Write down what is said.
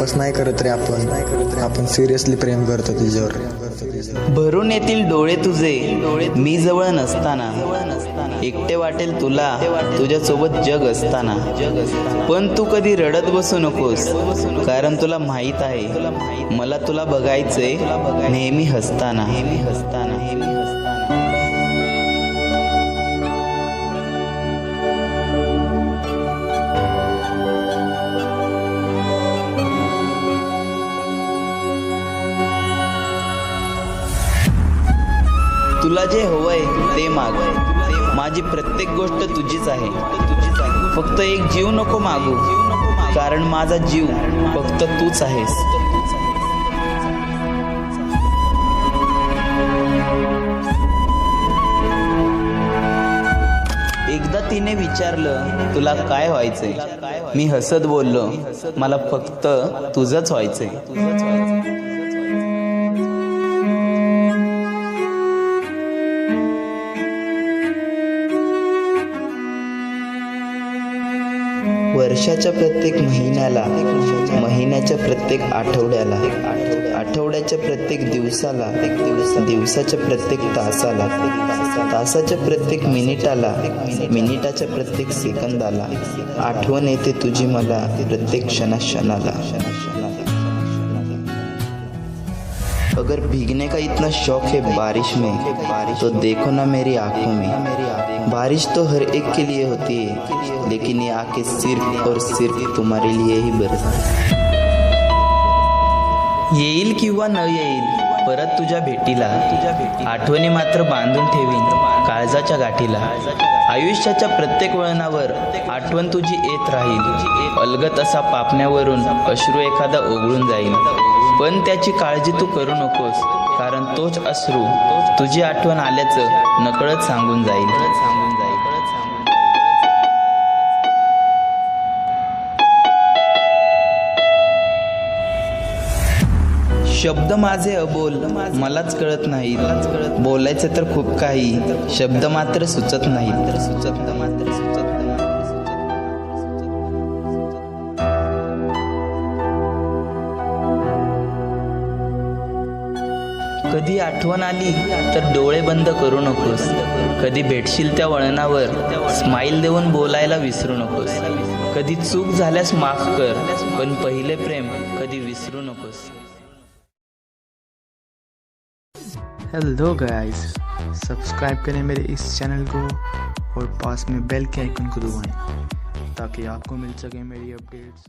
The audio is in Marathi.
टाइमपास नाही करत रे आपण सिरियसली प्रेम करतो तुझ्यावर। भरून येतील डोळे तुझे मी जवळ नसताना, एकटे वाटेल तुला तुझ्यासोबत जग असताना, पण तू कधी रडत बसू नकोस, कारण तुला माहित आहे मला तुला बघायचंय नेहमी हसताना। तुला जे हवंय ते माग, माझी प्रत्येक गोष्ट तुझीच आहे, फक्त एक जीव नको मागू, कारण माझा जीव फक्त तूच आहेस। एकदा तिने विचारलं तुला काय व्हायचंय, मी हसत बोललो मला फक्त तुझंच व्हायचंय। वर्षाच्या प्रत्येक महिन्याला, महिन्याच्या प्रत्येक आठवड्याला, आठवड्याच्या प्रत्येक दिवसाला, दिवसाच्या प्रत्येक तासाला, तासाच्या प्रत्येक मिनिटाला, मिनिटाच्या प्रत्येक सेकंदाला आठवण येते तुझी मला प्रत्येक क्षणाला। अगर भीगने का इतना शौक है बारिश में, तो देखो ना मेरी आंखों में, बारिश तो हर एक के लिए होती है, लेकिन ये आंखें सिर्फ और सिर्फ तुम्हारे लिए ही बरसती। येईल किंवा न येईल परत तुझ्या भेटीला, आठवणी मात्र बांधून ठेवीन काळजाच्या गाठीला। आयुष्याच्या प्रत्येक वळणावर आठवण तुझी येत राहील, अलगत असा पापण्यावरून अश्रू एखादा ओघळून जाईल, पण त्याची काळजी तू करू नकोस, कारण तोच अश्रू तुझी आठवण आल्याचं नकळत सांगून जाईल। शब्द माझे अबोल मलाच कळत नाही, बोलायचं तर खूप काही, शब्द मात्र सुचत नाही। कधी आठवण आली तर डोळे बंद करू नकोस, कधी भेटशील त्या वळणावर स्माइल देऊन बोलायला विसरू नकोस, कधी चूक झाल्यास माफ कर, पण पहिले प्रेम कधी विसरू नकोस। हेलो गाइस, सब्सक्राइब करें मेरे इस चैनल को और पास में बेल के आइकन को दबाएं ताकि आपको मिल सके मेरी अपडेट्स।